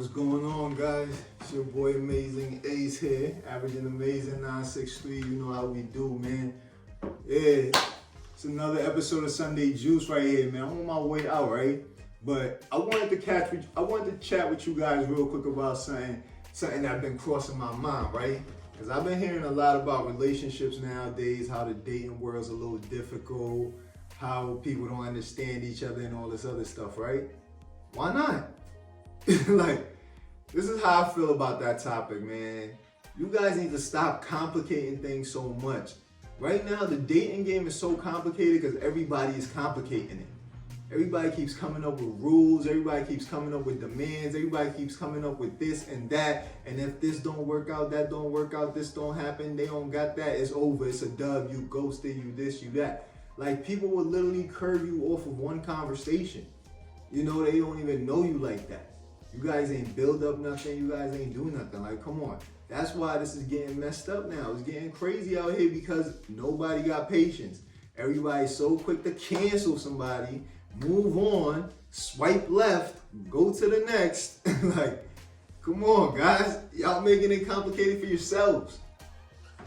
What's going on, guys? It's your boy Amazing Ace here, averaging amazing 963. You know how we do, man. Yeah, it's another episode of Sunday Juice right here, man. I'm on my way out, right? But I wanted to chat with you guys real quick about something that's been crossing my mind, right? Because I've been hearing a lot about relationships nowadays, how the dating world's a little difficult, how people don't understand each other and all this other stuff, right? Why not? Like, this is how I feel about that topic, man. You guys need to stop complicating things so much. Right now, the dating game is so complicated because everybody is complicating it. Everybody keeps coming up with rules. Everybody keeps coming up with demands. Everybody keeps coming up with this and that. And if this don't work out, that don't work out, this don't happen, they don't got that, it's over. It's a dub. You ghosted, you this, you that. Like, people will literally curve you off of one conversation. You know, they don't even know you like that. You guys ain't build up nothing. You guys ain't do nothing. Like, come on. That's why this is getting messed up now. It's getting crazy out here because nobody got patience. Everybody's so quick to cancel somebody, move on, swipe left, go to the next. Like, come on, guys. Y'all making it complicated for yourselves.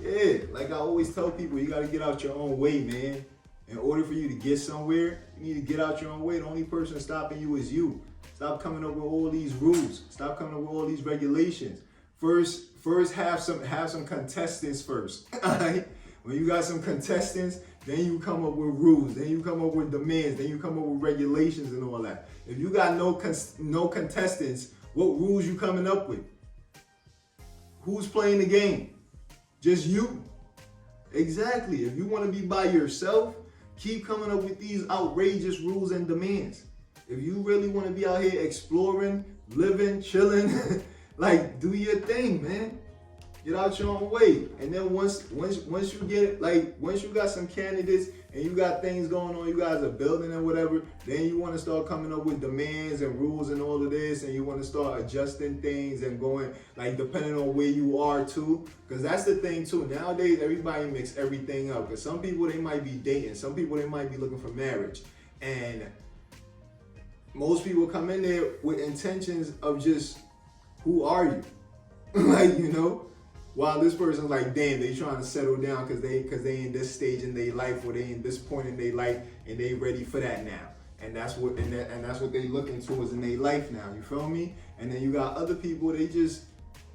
Yeah, like I always tell people, you got to get out your own way, man. In order for you to get somewhere, you need to get out your own way. The only person stopping you is you. Stop coming up with all these rules. Stop coming up with all these regulations. First have some contestants first. All right? When you got some contestants, then you come up with rules. Then you come up with demands. Then you come up with regulations and all that. If you got no contestants, what rules you coming up with? Who's playing the game? Just you. Exactly. If you want to be by yourself, keep coming up with these outrageous rules and demands. If you really want to be out here exploring, living, chilling, like, do your thing, man. Get out your own way. And then once you get, like, once you got some candidates and you got things going on, you guys are building and whatever, then you want to start coming up with demands and rules and all of this, and you want to start adjusting things and going, like, depending on where you are too. Because that's the thing too. Nowadays, everybody mix everything up. Because some people, they might be dating. Some people, they might be looking for marriage. And most people come in there with intentions of just, who are you? Like, you know? While this person's like, damn, they trying to settle down because they in this stage in their life, or they in this point in their life, and they ready for that now. And that's what they looking towards in their life now. You feel me? And then you got other people, they just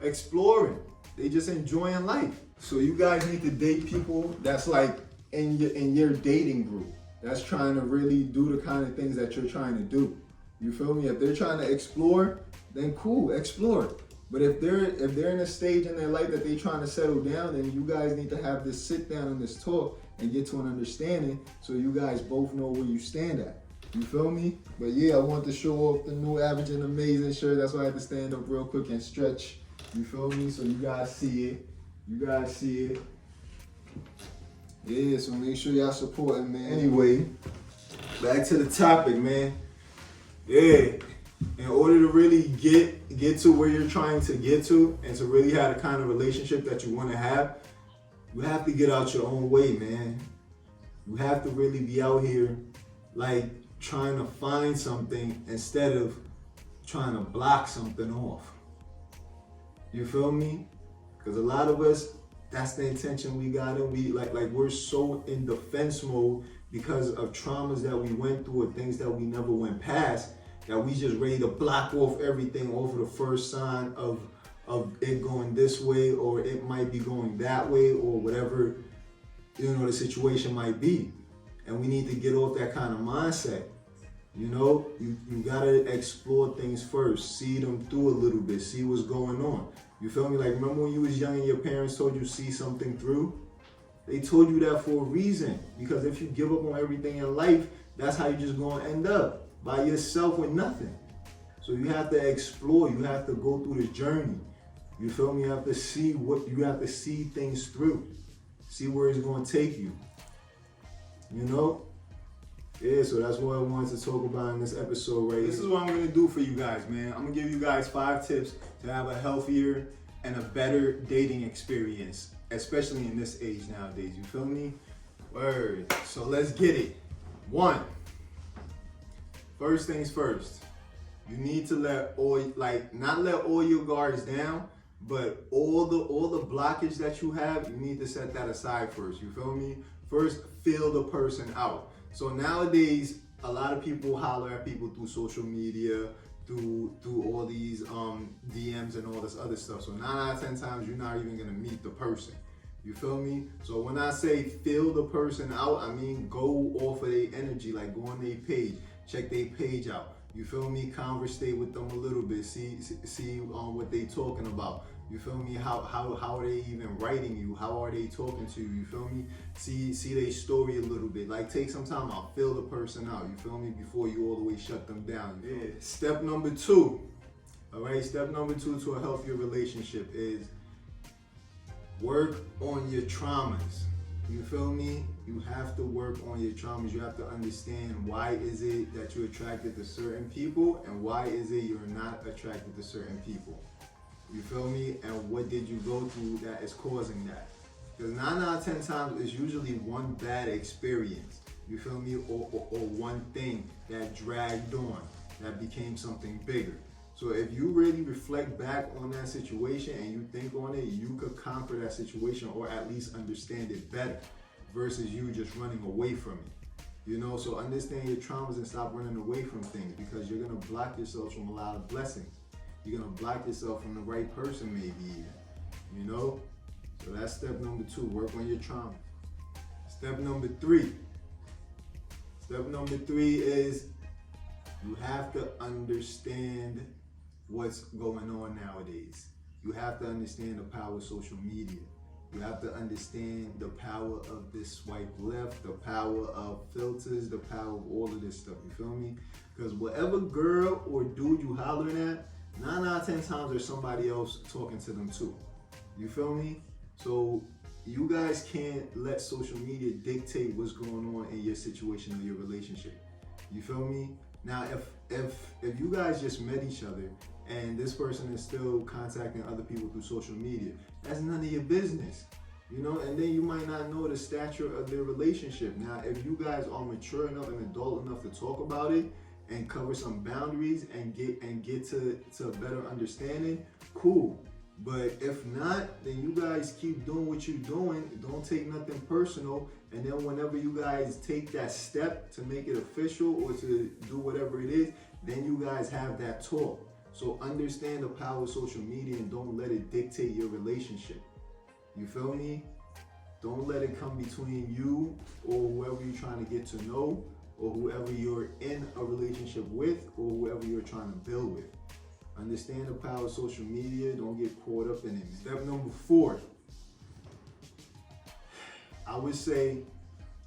exploring. They just enjoying life. So you guys need to date people that's like in your dating group. That's trying to really do the kind of things that you're trying to do. You feel me? If they're trying to explore, then cool, explore. But if they're in a stage in their life that they're trying to settle down, then you guys need to have this sit down and this talk and get to an understanding so you guys both know where you stand at. You feel me? But yeah, I want to show off the new Averaging Amazing shirt. That's why I had to stand up real quick and stretch. You feel me? So you guys see it. You guys see it. Yeah, so make sure y'all support it, man. Anyway, back to the topic, man. Yeah. In order to really get to where you're trying to get to, and to really have the kind of relationship that you want to have, you have to get out your own way, man. You have to really be out here, like, trying to find something instead of trying to block something off. You feel me? Because a lot of us, that's the intention we got, and we like we're so in defense mode because of traumas that we went through or things that we never went past, that we just ready to block off everything over the first sign of it going this way, or it might be going that way, or whatever, you know, the situation might be. And we need to get off that kind of mindset. You know, you gotta explore things first, see them through a little bit, see what's going on. You feel me? Like, remember when you was young and your parents told you see something through? They told you that for a reason. Because if you give up on everything in life, that's how you just gonna end up. By yourself with nothing. So you have to explore, you have to go through this journey. You feel me? You have to see things through. See where it's gonna take you. You know? Yeah, so that's what I wanted to talk about in this episode right here. This is what I'm gonna do for you guys, man. I'm gonna give you guys 5 tips to have a healthier and a better dating experience, especially in this age nowadays. You feel me? Word. So let's get it. 1. First things first, You need to not let all your guards down, but all the blockage that you have, you need to set that aside first. You feel me? First, feel the person out. So nowadays, a lot of people holler at people through social media, through all these DMs and all this other stuff. So 9 out of 10 times, you're not even gonna meet the person. You feel me? So when I say feel the person out, I mean go off of their energy, like go on their page, check their page out. You feel me? Conversate with them a little bit, see what they talking about. You feel me? How are they even writing you? How are they talking to you? You feel me? See their story a little bit. Like take some time out, feel the person out. You feel me? Before you all the way shut them down. Yeah. Step number 2. All right. Step number 2 to a healthier relationship is work on your traumas. You feel me? You have to work on your traumas. You have to understand why is it that you're attracted to certain people and why is it you're not attracted to certain people. You feel me? And what did you go through that is causing that? Because 9 out of 10 times it's usually one bad experience. You feel me? Or one thing that dragged on, that became something bigger. So if you really reflect back on that situation and you think on it, you could conquer that situation or at least understand it better versus you just running away from it. You know, so understand your traumas and stop running away from things because you're gonna block yourself from a lot of blessings. You're gonna block yourself from the right person maybe even, you know? So that's step number 2, work on your trauma. Step number 3. Step number 3 is you have to understand what's going on nowadays. You have to understand the power of social media. You have to understand the power of this swipe left, the power of filters, the power of all of this stuff. You feel me? Because whatever girl or dude you hollering at, 9 out of 10 times there's somebody else talking to them too. You feel me? So you guys can't let social media dictate what's going on in your situation or your relationship. You feel me? Now, if you guys just met each other and this person is still contacting other people through social media, that's none of your business, you know. And then you might not know the stature of their relationship. Now, if you guys are mature enough and adult enough to talk about it and cover some boundaries and get to a better understanding, cool. But if not, then you guys keep doing what you're doing. Don't take nothing personal. And then whenever you guys take that step to make it official or to do whatever it is, then you guys have that talk. So understand the power of social media and don't let it dictate your relationship. You feel me? Don't let it come between you or whoever you're trying to get to know or whoever you're in a relationship with or whoever you're trying to build with. Understand the power of social media. Don't get caught up in it. Step number 4. I would say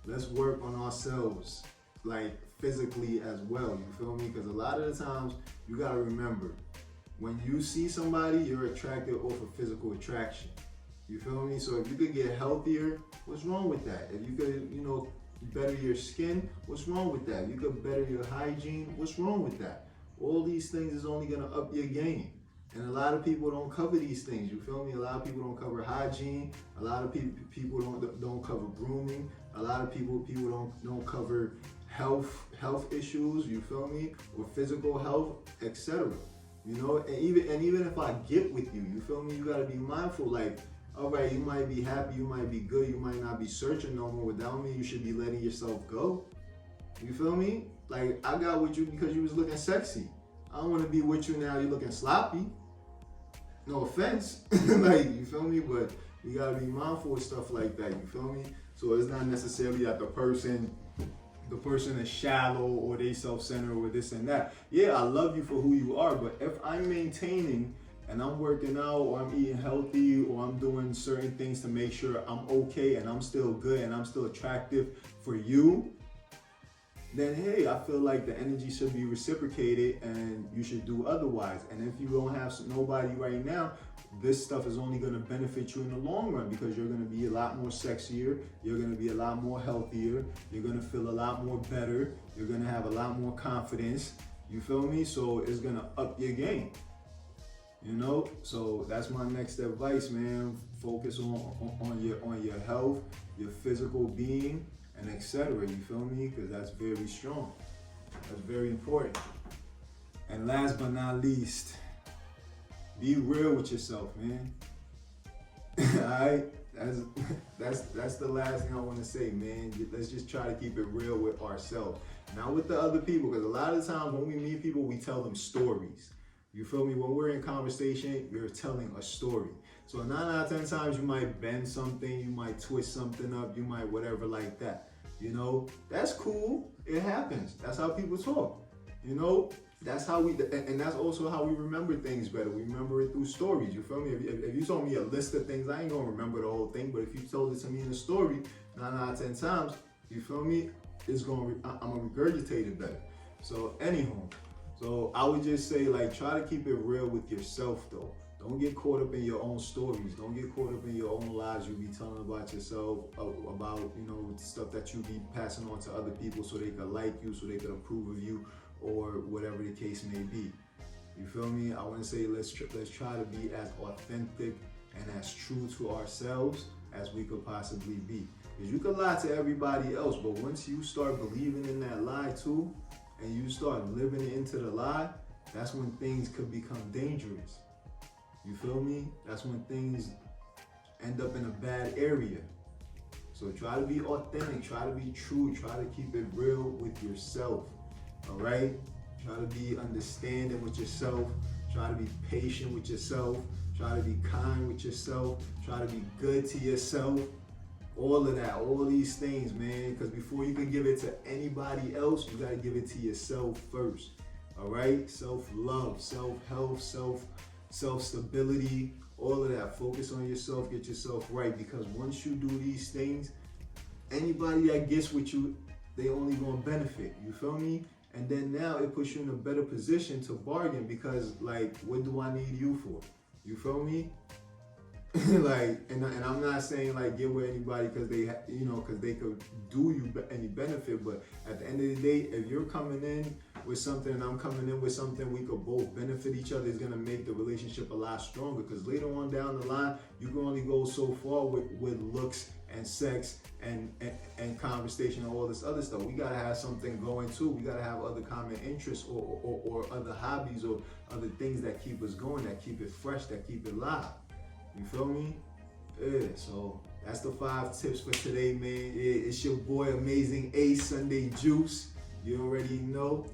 let's work on ourselves, like physically as well. You feel me? Because a lot of the times you gotta remember, when you see somebody, you're attracted off of physical attraction. You feel me? So if you could get healthier, what's wrong with that? If you could, you know, better your skin, what's wrong with that? You could better your hygiene, what's wrong with that? All these things is only gonna up your game. And a lot of people don't cover these things, you feel me? A lot of people don't cover hygiene. A lot of people don't cover grooming. A lot of people don't cover health issues, you feel me? Or physical health, etc. You know, and even if I get with you, you feel me? You gotta be mindful, like, all right, you might be happy, you might be good, you might not be searching no more. Without me, you should be letting yourself go. You feel me? Like, I got with you because you was looking sexy. I don't want to be with you now, you're looking sloppy. No offense. Like, you feel me? But you gotta be mindful of stuff like that, you feel me? So it's not necessarily that the person is shallow or they self-centered or this and that. Yeah, I love you for who you are, but if I'm maintaining and I'm working out or I'm eating healthy or I'm doing certain things to make sure I'm okay and I'm still good and I'm still attractive for you, then hey, I feel like the energy should be reciprocated and you should do otherwise. And if you don't have nobody right now, this stuff is only gonna benefit you in the long run because you're gonna be a lot more sexier, you're gonna be a lot more healthier, you're gonna feel a lot more better, you're gonna have a lot more confidence, you feel me? So it's gonna up your game, you know? So that's my next advice, man. Focus on your health, your physical being, and etc. You feel me? Because that's very strong. That's very important. And last but not least, be real with yourself, man. Alright? That's the last thing I want to say, man. Let's just try to keep it real with ourselves, not with the other people. Because a lot of times when we meet people, we tell them stories. You feel me? When we're in conversation, you're telling a story. So 9 out of 10 times you might bend something, you might twist something up, you might whatever like that. You know, that's cool. It happens. That's how people talk. You know, that's how and that's also how we remember things better. We remember it through stories. You feel me? If you told me a list of things, I ain't gonna remember the whole thing. But if you told it to me in a story 9 out of 10 times, you feel me? I'm gonna regurgitate it better. So anyhow, so I would just say, like, try to keep it real with yourself though. Don't get caught up in your own stories. Don't get caught up in your own lies you be telling about yourself, about, you know, stuff that you be passing on to other people so they could like you, so they could approve of you, or whatever the case may be. You feel me? I want to say let's try to be as authentic and as true to ourselves as we could possibly be. Because you could lie to everybody else, but once you start believing in that lie too, and you start living into the lie, that's when things could become dangerous. You feel me? That's when things end up in a bad area. So try to be authentic, try to be true, try to keep it real with yourself. All right? Try to be understanding with yourself. Try to be patient with yourself. Try to be kind with yourself. Try to be good to yourself. All of that, all these things, man. Because before you can give it to anybody else, you got to give it to yourself first. All right? Self-love, self-health, self-stability, all of that. Focus on yourself, get yourself right. Because once you do these things, anybody that gets with you, they only gonna benefit. You feel me? And then now it puts you in a better position to bargain because, like, what do I need you for? You feel me? Like, and I'm not saying like get with anybody because they, you know, because they could do you any benefit. But at the end of the day, if you're coming in with something and I'm coming in with something, we could both benefit each other. It's gonna make the relationship a lot stronger. Because later on down the line, you can only go so far with looks and sex and conversation and all this other stuff. We gotta have something going too. We gotta have other common interests or other hobbies or other things that keep us going, that keep it fresh, that keep it live. You feel me? Yeah, so that's the 5 tips for today, man. Yeah, it's your boy Amazing Ace, Sunday Juice. You already know.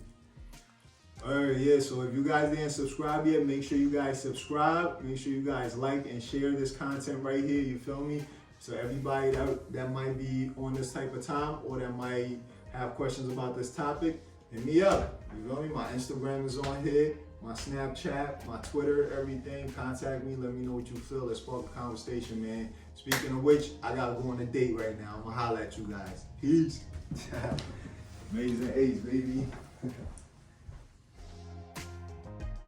Alright, yeah, so if you guys didn't subscribe yet, make sure you guys subscribe. Make sure you guys like and share this content right here, you feel me? So everybody that might be on this type of time or that might have questions about this topic, hit me up. You feel me? My Instagram is on here, my Snapchat, my Twitter, everything. Contact me, let me know what you feel. Let's spark a conversation, man. Speaking of which, I gotta go on a date right now. I'm gonna holler at you guys. Peace. Amazing Ace, baby.